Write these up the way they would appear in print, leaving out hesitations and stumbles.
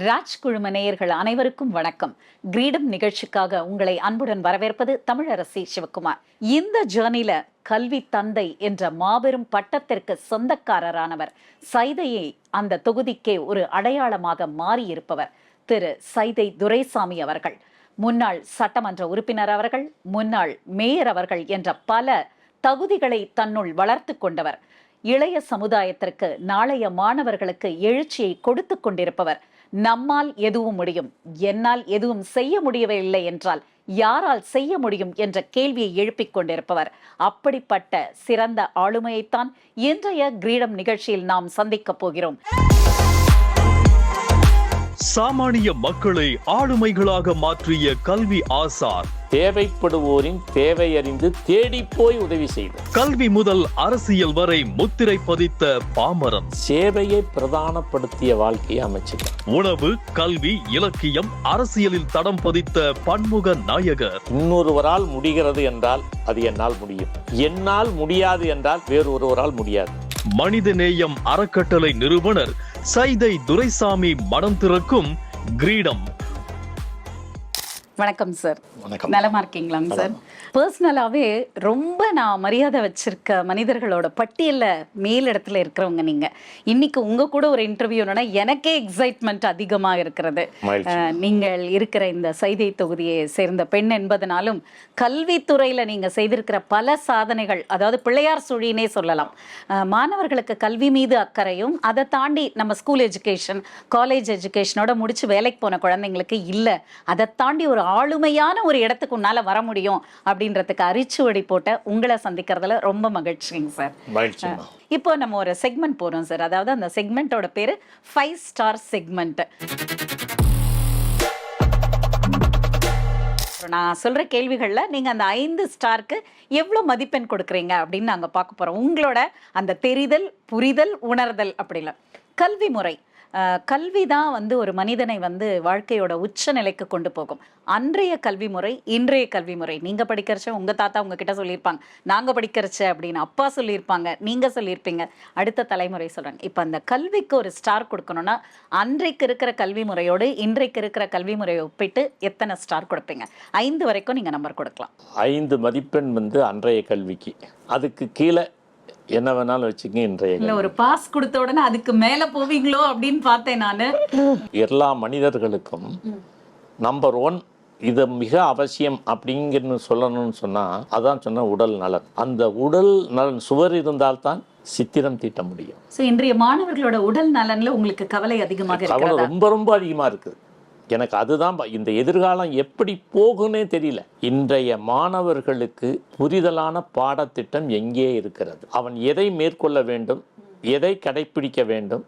ராஜ் குழும நேயர்கள் அனைவருக்கும் வணக்கம். கிரீடம் நிகழ்ச்சிக்காக உங்களை அன்புடன் வரவேற்பது தமிழரசி சிவகுமார். இந்த ஜேர்னில கல்வி தந்தை என்ற மாபெரும் பட்டத்திற்கு சொந்தக்காரரானவர், சைதையை அந்த தொகுதிக்கே ஒரு அடையாளமாக மாறியிருப்பவர் திரு சைதை துரைசாமி அவர்கள். முன்னாள் சட்டமன்ற உறுப்பினர் அவர்கள், முன்னாள் மேயர் அவர்கள் என்ற பல தகுதிகளை தன்னுள் வளர்த்து கொண்டவர். இளைய சமுதாயத்திற்கு, நாளைய மாணவர்களுக்கு எழுச்சியை கொடுத்து கொண்டிருப்பவர். நம்மால் எதுவும் முடியும், என்னால் எதுவும் செய்ய முடியவில்லை என்றால் யாரால் செய்ய முடியும் என்ற கேள்வியை எழுப்பிக் கொண்டிருப்பவர். அப்படிப்பட்ட சிறந்த ஆளுமையைத்தான் இன்றைய கிரீடம் நிகழ்ச்சியில் நாம் சந்திக்கப் போகிறோம். சாமானிய மக்களை ஆளுமைகளாக மாற்றிய கல்வி ஆசான், தேவைப்படுவோரின் தேவை அறிந்து தேடி போய் உதவி செய்த, கல்வி முதல் அரசியல் வரை முத்திரை பதித்த பாமரன், சேவையை பிரதானப்படுத்திய வாழ்க்கையை அமைச்சிட்டார். உணவு, கல்வி, இலக்கியம், அரசியலில் தடம் பதித்த பன்முக நாயகர். இன்னொருவரால் முடிகிறது என்றால் அது என்னால் முடியும், என்னால் முடியாது என்றால் வேறு ஒருவரால் முடியாது. மனிதநேயம் அறக்கட்டளை நிறுவனர் சைதை துரைசாமி மனம் திறக்கும் கிரீடம். வணக்கம் சார். வணக்கம். நலமா இருக்கீங்களாங்க சார்? பர்சனலாவே ரொம்ப நான் மரியாதை வச்சிருக்க மனிதர்களோட பட்டியல்ல மேலிடத்துல இருக்கிறவங்க நீங்க. இன்னைக்கு உங்க கூட ஒரு இன்டர்வியூனா எனக்கே எக்ஸைட்மெண்ட் அதிகமா இருக்கிறது. நீங்கள் இருக்கிற இந்த சைதை தொகுதியை சேர்ந்த பெண் என்பதனாலும், கல்வித்துறையில நீங்க செய்திருக்கிற பல சாதனைகள், அதாவது பிள்ளையார் சுழினே சொல்லலாம். மாணவர்களுக்கு கல்வி மீது அக்கறையும், அதை தாண்டி நம்ம ஸ்கூல் எஜுகேஷன், காலேஜ் எஜுகேஷனோட முடிச்சு வேலைக்கு போன குழந்தைங்களுக்கு இல்லை, அதை தாண்டி ஒரு ஆளுமையான ஒரு இடத்துக்கு உன்னால வர முடியும் அப்படின்றதுக்கு அரிச்சுவடி போட்ட உங்களை சந்திக்கிறதுல ரொம்ப மகிழ்ச்சிங்க சார். இப்போ நம்ம ஒரு செக்மெண்ட் போறோம் சார். அதாவது அந்த செக்மெண்டோட பேரு 5 ஸ்டார் செக்மெண்ட். நான் சொல்ற கேள்விகள்ல நீங்க அந்த 5 ஸ்டாருக்கு எவ்வளவு மதிப்பெண் கொடுக்குறீங்க அப்படின்னு நாங்க பார்க்க போறோம். உங்களோட அந்த தெரிதல், புரிதல், உணர்தல் அப்படி இல்லை. கல்வி முறை, கல்வி தான் ஒரு மனிதனை வாழ்க்கையோட உச்ச நிலைக்கு கொண்டு போகும். அன்றைய கல்வி முறை, இன்றைய கல்வி முறை, நீங்க படிக்கிறச்ச உங்க தாத்தா உங்ககிட்ட சொல்லியிருப்பாங்க, நாங்க படிக்கிறச்ச அப்படின்னு அப்பா சொல்லியிருப்பாங்க, நீங்க சொல்லியிருப்பீங்க, அடுத்த தலைமுறை சொல்றாங்க. இப்ப அந்த கல்விக்கு ஒரு ஸ்டார் கொடுக்கணும்னா அன்றைக்கு இருக்கிற கல்வி முறையோடு இன்றைக்கு இருக்கிற கல்வி முறையை ஒப்பிட்டு எத்தனை ஸ்டார் கொடுப்பீங்க? 5 வரைக்கும் நீங்க நம்பர் கொடுக்கலாம். 5 மதிப்பெண் அன்றைய கல்விக்கு. அதுக்கு கீழே என்ன வேணாலும் வச்சுக்க. இன்றைய ஒரு பாஸ் கொடுத்த உடனே அதுக்கு மேல போவீங்களோ அப்படின்னு பார்த்தேன் நானு. எல்லா மனிதர்களுக்கும் நம்பர் 1 இது மிக அவசியம் அப்படிங்கிறது சொல்லணும்னு சொன்னா, அதான் சொன்ன உடல் நலன். அந்த உடல் நலன் சுவர் இருந்தால்தான் சித்திரம் தீட்ட முடியும். இன்றைய மாணவர்களோட உடல் நலன்ல உங்களுக்கு கவலை அதிகமாக கவலை இருக்கிறதா? ரொம்ப ரொம்ப அதிகமா இருக்குது. எனக்கு அதுதான் இந்த எதிர்காலம் எப்படி போகுன்னே தெரியல. இன்றைய மாணவர்களுக்கு புரிதலான பாடத்திட்டம் எங்கே இருக்கிறது, அவன் எதை மேற்கொள்ள வேண்டும், எதை கடைப்பிடிக்க வேண்டும்,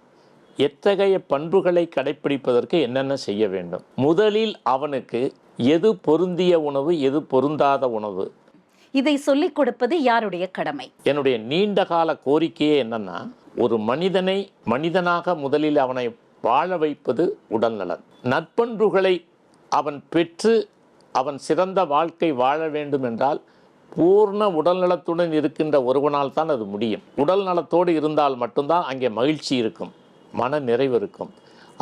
எத்தகைய பண்புகளை கடைப்பிடிப்பதற்கு என்னென்ன செய்ய வேண்டும், முதலில் அவனுக்கு எது பொருந்திய உணவு, எது பொருந்தாத உணவு, இதை சொல்லிக் கொடுப்பது யாருடைய கடமை? என்னுடைய நீண்ட கால கோரிக்கையே என்னன்னா, ஒரு மனிதனை மனிதனாக முதலில் அவனை வாழ வைப்பது உடல்நலன். நற்பண்புகளை அவன் பெற்று அவன் சிறந்த வாழ்க்கை வாழ வேண்டும் என்றால் பூர்ண உடல்நலத்துடன் இருக்கின்ற ஒருவனால் தான் அது முடியும். உடல் நலத்தோடு இருந்தால் மட்டும்தான் அங்கே மகிழ்ச்சி இருக்கும், மன நிறைவு இருக்கும்.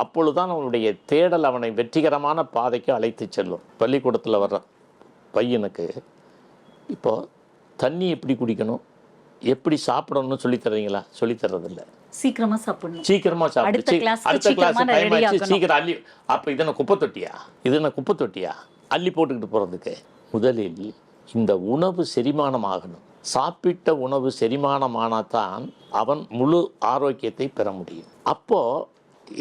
அப்பொழுதுதான் அவனுடைய தேடல் அவனை வெற்றிகரமான பாதைக்கு அழைத்து செல்லும். பள்ளிக்கூடத்தில் வர்ற பையனுக்கு இப்போது தண்ணி எப்படி குடிக்கணும், எப்படி சாப்பிடணும்னு சொல்லித்தரீங்களா? சொல்லித்தரதில்லை. சீக்கிரமா சாப்பிடணும், சீக்கிரமா சாப்பிடு, அடுத்த கிளாஸ் டைம் ஆச்சு, சீக்கிரம் அள்ளி. அப்ப இது என்ன குப்பை தொட்டியா? இது என்ன குப்பை தொட்டியா அள்ளி போட்டுக்கிட்டு போறதுக்கு? முதலில் இந்த உணவு செரிமானம் ஆகணும். சாப்பிட்ட உணவு செரிமானமானாதான் அவன் முழு ஆரோக்கியத்தை பெற முடியும். அப்போ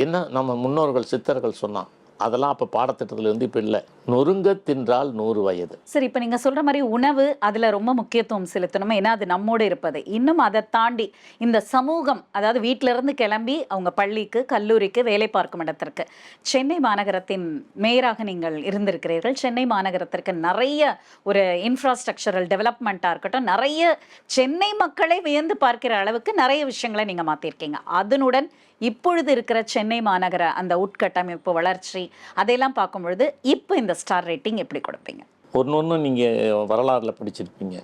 என்ன நம்ம முன்னோர்கள் சித்தர்கள் சொன்னான், அதெல்லாம் அப்போ பாடத்திட்டத்தில் இப்போ இல்லை. நொறுங்க தின்றால் 100 வயது. சரி, இப்போ நீங்கள் சொல்கிற மாதிரி உணவு அதில் ரொம்ப முக்கியத்துவம் செலுத்தணும், ஏன்னா அது நம்மோடு இருப்பது. இன்னும் அதை தாண்டி இந்த சமூகம், அதாவது வீட்டிலேருந்து கிளம்பி அவங்க பள்ளிக்கு, கல்லூரிக்கு, வேலை பார்க்கும் இடத்திற்கு. சென்னை மாநகரத்தின் மேயராக நீங்கள் இருந்திருக்கிறீர்கள். சென்னை மாநகரத்திற்கு நிறைய ஒரு இன்ஃப்ராஸ்ட்ரக்சரல் டெவலப்மெண்ட்டாக இருக்கட்டும், நிறைய சென்னை மக்களை வியந்து பார்க்கிற அளவுக்கு நிறைய விஷயங்களை நீங்கள் மாற்றிருக்கீங்க. அதனுடன் இப்பொழுது இருக்கிற சென்னை மாநகர அந்த உட்கட்டமைப்பு வளர்ச்சி அதையெல்லாம் பார்க்கும் பொழுது இப்போ இந்த ஸ்டார் ரேட்டிங் எப்படி கொடுப்பீங்க? ஒன்று நீங்கள் வரலாறுல படிச்சிருப்பீங்க.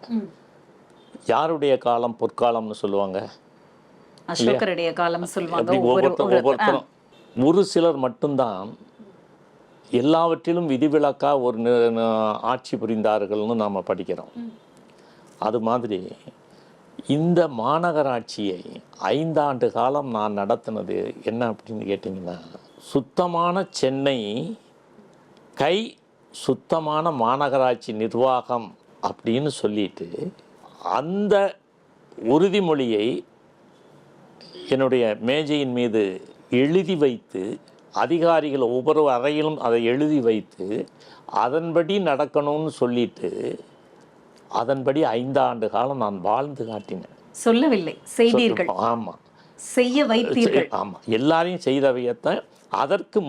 யாருடைய காலம் பொற்காலம்னு சொல்லுவாங்க, அசோகருடைய காலம் சொல்லுவாங்க. ஒவ்வொருத்தரும் ஒரு சிலர் மட்டும்தான் எல்லாவற்றிலும் விதிவிலக்காக ஒரு ஆட்சி புரிந்தார்கள்னு நாம் படிக்கிறோம். அது மாதிரி இந்த மாநகராட்சியை 5 ஆண்டு காலம் நான் நடத்தினது என்ன அப்படின்னு கேட்டிங்கன்னா, சுத்தமான சென்னை கை சுத்தமான மாநகராட்சி நிர்வாகம் அப்படின்னு சொல்லிட்டு அந்த உறுதிமொழியை என்னுடைய மேஜையின் மீது எழுதி வைத்து, அதிகாரிகள் ஒவ்வொரு அறையிலும் அதை எழுதி வைத்து அதன்படி நடக்கணும்னு சொல்லிட்டு அதன்படி 5 ஆண்டு காலம் நான் வாழ்ந்து காட்டினேன். சொல்லவில்லை, செய்தீர்கள். ஆமாம், செய்ய வைத்தீர்கள். ஆமாம், எல்லாரையும் செய்தவையத்தை அதற்கு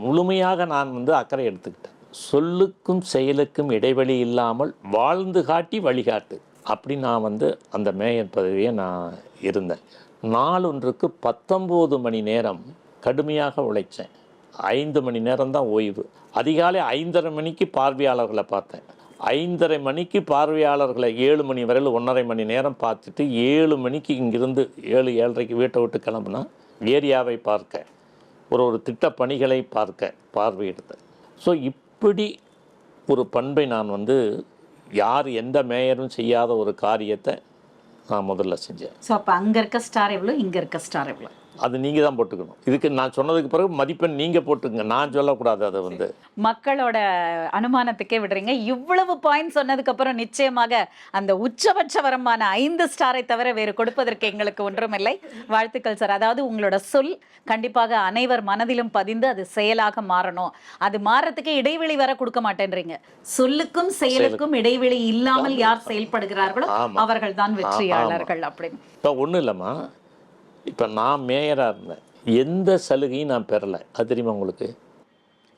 முழுமையாக நான் அக்கறை எடுத்துக்கிட்டேன். சொல்லுக்கும் செயலுக்கும் இடைவெளி இல்லாமல் வாழ்ந்து காட்டி வழிகாட்டு அப்படி நான் அந்த மேயர் பதவியை நான் இருந்தேன். நாளொன்றுக்கு 19 மணி நேரம் கடுமையாக உழைச்சேன். 5 மணி நேரம் தான் ஓய்வு. அதிகாலை 5:30 மணிக்கு பார்வையாளர்களை பார்த்தேன். 5:30 மணிக்கு பார்வையாளர்களை 7 மணி வரையில் 1.5 மணி நேரம் பார்த்துட்டு 7 மணிக்கு இங்கிருந்து 7-7:30 வீட்டை விட்டு கிளம்புனா ஏரியாவை பார்க்க, ஒரு திட்ட பணிகளை பார்வையிடுதேன். ஸோ இப்படி ஒரு பண்பை நான் யார் எந்த மேயரும் செய்யாத ஒரு காரியத்தை நான் முதல்ல செஞ்சேன். ஸோ அப்போ அங்கே இருக்க ஸ்டார் எவ்வளோ, இங்கே இருக்க ஸ்டார் எவ்வளோ, அது நீங்கள் தான் போட்டுக்கணும். இதுக்கு நான் சொன்னதுக்கு பிறகு மதிப்பெண் நீங்கள் போட்டுங்க, நான் சொல்லக்கூடாது. அதை மக்களோட அனுமானத்துக்கே விடுறீங்க. இவ்வளவு பாயிண்ட் சொன்னதுக்கு அப்புறம் நிச்சயமாக அந்த உச்சபட்ச வரமான 5 ஸ்டாரை தவிர வேறு கொடுப்பதற்கு எங்களுக்கு ஒன்றுமில்லை. வாழ்த்துக்கள் சார். அதாவது உங்களோட சொல் கண்டிப்பாக அனைவர் மனதிலும் பதிந்து அது செயலாக மாறணும். அது மாறத்துக்கு இடைவெளி வர கொடுக்க மாட்டேன்றீங்க. சொல்லுக்கும் செயலுக்கும் இடைவெளி இல்லாமல் யார் செயல்படுகிறார்களோ அவர்கள் தான் வெற்றியாளர்கள் அப்படின்னு. இப்போ ஒன்றும் இல்லைம்மா, இப்போ நான் மேயராக இருந்தேன், எந்த சலுகையும் நான் பெறலை. அது தெரியுமா உங்களுக்கு?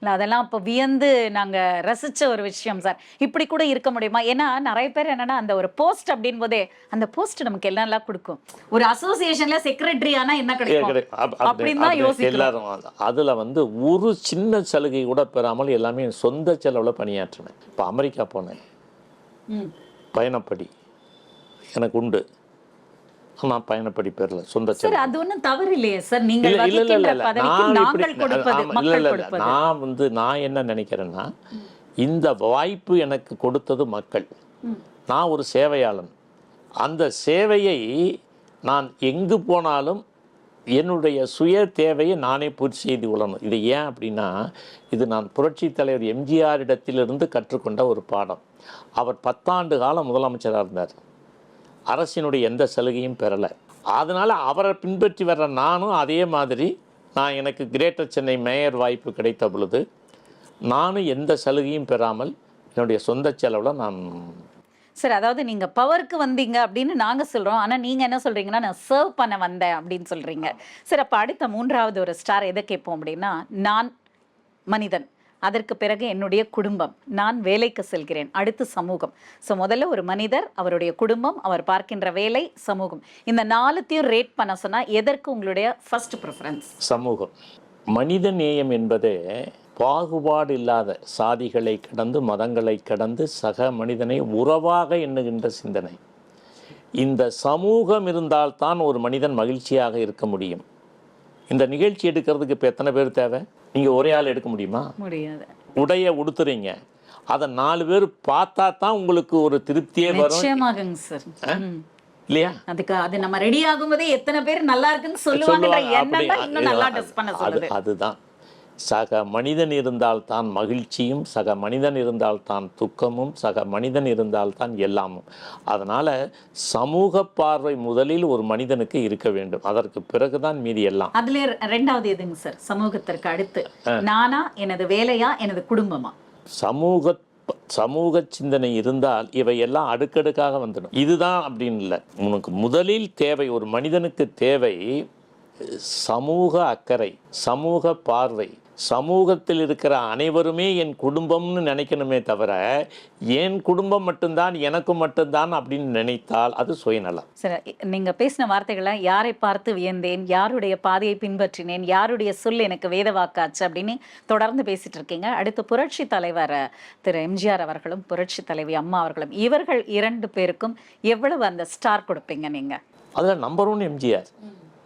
இல்லை, அதெல்லாம் இப்போ வியந்து நாங்கள் ரசித்த ஒரு விஷயம் சார். இப்படி கூட இருக்க முடியுமா? ஏன்னா நிறைய பேர் என்னன்னா அந்த ஒரு போஸ்ட் அப்படின் போதே அந்த போஸ்ட் நமக்கு என்னெல்லாம் கொடுக்கும். ஒரு அசோசியேஷன்ல செக்ரட்டரி ஆனா என்ன கிடைக்கும் அப்படின்னு தான் யோசிக்கிறோம் எல்லாரும். அதில் ஒரு சின்ன சலுகை கூட பெறாமல் எல்லாமே சொந்த செலவில் பணியாற்றினேன். இப்போ அமெரிக்கா போனேன், பயணப்படி எனக்கு உண்டு. நான் பயணப்படி பெறல, சொந்த சார். அது ஒன்றும் தவறு இல்லையே சார். நீங்கள் வகிக்கின்ற பதவிக்கு நாங்கள் கொடுப்பது, மக்கள் கொடுப்பது. நான் என்ன நினைக்கிறேன்னா, இந்த வாய்ப்பு எனக்கு கொடுத்தது மக்கள். நான் ஒரு சேவையாளன். அந்த சேவையை நான் எங்கு போனாலும் என்னுடைய சுய தேவையை நானே பூர்த்தி செய்து கொள்ளணும். இது ஏன் அப்படின்னா, இது நான் புரட்சி தலைவர் எம்ஜிஆர் இடத்திலிருந்து கற்றுக்கொண்ட ஒரு பாடம். அவர் 10 ஆண்டு காலம் முதலமைச்சராக இருந்தார், அரசினுடைய எந்த சலுகையும் பெறலை. அதனால் அவரை பின்பற்றி வர்ற நானும் அதே மாதிரி எனக்கு கிரேட்டர் சென்னை மேயர் வாய்ப்பு கிடைத்த பொழுது நானும் எந்த சலுகையும் பெறாமல் என்னுடைய சொந்த செலவில் நான். சார், அதாவது நீங்கள் பவருக்கு வந்தீங்க அப்படின்னு நாங்கள் சொல்கிறோம், ஆனால் நீங்கள் என்ன சொல்கிறீங்கன்னா நான் சர்வ் பண்ண வந்தேன் அப்படின்னு சொல்கிறீங்க. சார், அப்போ அடுத்த 3வது ஒரு ஸ்டார் எதை கேட்போம் அப்படின்னா, நான் மனிதன், அதற்கு பிறகு என்னுடைய குடும்பம், நான் வேலைக்கு செல்கிறேன், அடுத்து சமூகம். ஸோ முதல்ல ஒரு மனிதர், அவருடைய குடும்பம், அவர் பார்க்கின்ற வேலை, சமூகம். இந்த 4த்தையும் ரேட் பண்ண சொன்னால் எதற்கு உங்களுடைய ஃபர்ஸ்ட் ப்ரிஃபரன்ஸ்? சமூகம். மனித நேயம் என்பதே பாகுபாடு இல்லாத, சாதிகளை கடந்து மதங்களை கடந்து சக மனிதனை உறவாக எண்ணுகின்ற சிந்தனை. இந்த சமூகம் இருந்தால்தான் ஒரு மனிதன் மகிழ்ச்சியாக இருக்க முடியும். இந்த நிகழ்ச்சி எடுக்கிறதுக்கு இப்போ எத்தனை பேர் தேவை? நீங்கள் ஒரே ஆள் எடுக்க முடியுமா? முடியாது. உடைய உடுத்துறீங்க, அதை 4 பேர் பார்த்தா தான் உங்களுக்கு ஒரு திருப்தியே வரும். நிச்சயமாகங்க சார். இல்லையா? அதுக்கு அது நம்ம ரெடி ஆகும்போதே எத்தனை பேர் நல்லா இருக்குன்னு சொல்லுவாங்க. இன்னும் நல்லா ட்ரெஸ் பண்ண சொல்லுது. அதுதான். சக மனிதன் இருந்தால் தான் மகிழ்ச்சியும், சக மனிதன் இருந்தால் தான் துக்கமும், சக மனிதன் இருந்தால் தான் எல்லாமும். அதனால் சமூக பார்வை முதலில் ஒரு மனிதனுக்கு இருக்க வேண்டும், அதற்கு பிறகுதான் மீதி எல்லாம். அதுல 2வது எதுங்க சார்? சமூகத்திற்கு அடுத்து நானா, எனது வேலையா, எனது குடும்பமா? சமூக சிந்தனை இருந்தால் இவையெல்லாம் அடுக்கடுக்காக வந்துடும். இதுதான் அப்படின்னு இல்லை. உனக்கு முதலில் தேவை, ஒரு மனிதனுக்கு தேவை சமூக அக்கறை, சமூக பார்வை. சமூகத்தில் இருக்கிற அனைவருமே என் குடும்பம்னு நினைக்கணுமே தவிர என் குடும்பம் மட்டும்தான் எனக்கு மட்டும்தான் அப்படின்னு நினைத்தால் அது சுயநலம். சரி, நீங்க பேசின வார்த்தைகளை யாரை பார்த்து வியந்தேன், யாருடைய பாதையை பின்பற்றினேன், யாருடைய சொல் எனக்கு வேத வாக்காச்சு அப்படின்னு தொடர்ந்து பேசிட்டு இருக்கீங்க. அடுத்து புரட்சி தலைவர் திரு எம்ஜிஆர் அவர்களும் புரட்சி தலைவி அம்மா அவர்களும், இவர்கள் 2 பேருக்கும் எவ்வளவு அந்த ஸ்டார் கொடுப்பீங்க நீங்க? அதில் நம்பர் 1 எம்ஜிஆர்.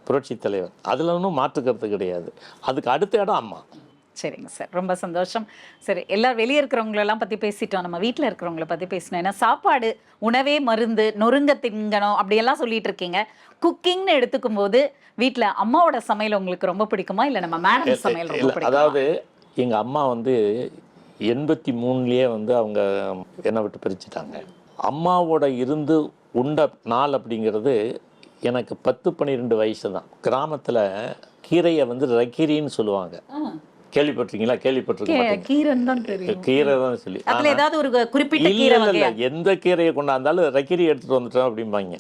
புரட்சி தலைவர். அதில் ஒன்றும் மாற்றுக்கிறது கிடையாது. அதுக்கு அடுத்த இடம் அம்மா. சரிங்க சார், ரொம்ப சந்தோஷம். சரி, எல்லாரும் வெளியே இருக்கிறவங்களெல்லாம் பற்றி பேசிட்டோம், நம்ம வீட்டில் இருக்கிறவங்கள பற்றி பேசணும். ஏன்னா சாப்பாடு உணவே மருந்து, நொறுங்க திங்கணும் அப்படியெல்லாம் சொல்லிட்டு இருக்கீங்க. குக்கிங்னு எடுத்துக்கும் போது வீட்டில் அம்மாவோட சமையல் உங்களுக்கு ரொம்ப பிடிக்குமா, இல்லை நம்ம மேடம் சமையல் ரொம்ப பிடிக்குமா? அதாவது எங்கள் அம்மா வந்து 83லேயே வந்து அவங்க என்னை விட்டு பிரிச்சுட்டாங்க. அம்மாவோட இருந்து உண்ட நாள் அப்படிங்கிறது எனக்கு 10-12 வயசு தான். கிராமத்தில் கீரையை வந்து ரக்கிரின்னு சொல்லுவாங்க. கேள்விப்பட்டிருக்கீங்களா? கேள்விப்பட்டிருக்கீங்க? கீரை தான் சொல்லி ஏதாவது ஒரு குறிப்பிட்ட இல்லை, எந்த கீரையை கொண்டாந்தாலும் ரக்கிரி எடுத்துகிட்டு வந்துட்டோம் அப்படிம்பாங்க.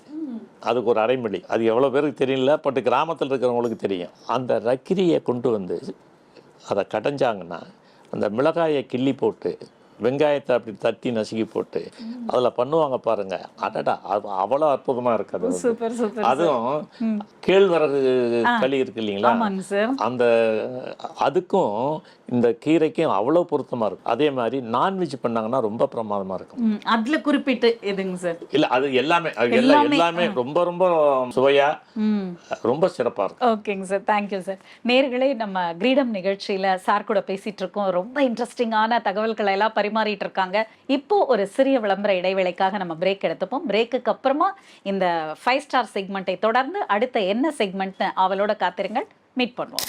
அதுக்கு ஒரு அடைமொழி. அது எவ்வளோ பேருக்கு தெரியல, பட் கிராமத்தில் இருக்கிறவங்களுக்கு தெரியும். அந்த ரக்கிரியை கொண்டு வந்து அதை கடைஞ்சாங்கன்னா அந்த மிளகாயை கிள்ளி போட்டு வெங்காயத்தை அப்படி தட்டி நசுக்கி போட்டு அதில் பண்ணுவாங்க பாருங்க. அடடா, அது அவ்வளோ அற்புதமாக இருக்காது. அதுவும் கேழ்வரகு களி இருக்கு இல்லைங்களா, அந்த அதுக்கும் இந்த கீரைக்கும் அவ்வளோ பொருத்தமாக இருக்கும். அதே மாதிரி நான்வெஜ் பண்ணாங்கன்னா ரொம்ப பிரமாதமாக இருக்கும். அதில் குறிப்பிட்டு எதுங்க சார்? இல்லை, அது எல்லாமே ரொம்ப ரொம்ப சுவையாக ரொம்ப சிறப்பாக இருக்கும். ஓகேங்க சார், தேங்க்யூ சார். நேர்களே, நம்ம கிரீடம் நிகழ்ச்சியில் சார் கூட பேசிட்டு இருக்கோம். ரொம்ப இன்ட்ரெஸ்டிங்கான தகவல்களை எல்லாம் பரிமாறிட்டு இருக்காங்க. இப்போ ஒரு சிறிய விளம்பர இடைவேளைக்காக நம்ம பிரேக் எடுத்துப்போம். பிரேக்குக்கு அப்புறமா இந்த 5 ஸ்டார் செக்மெண்ட்டை தொடர்ந்து அடுத்த என்ன செக்மெண்ட் அவளோட காத்திருங்கள், மீட் பண்ணுவோம்.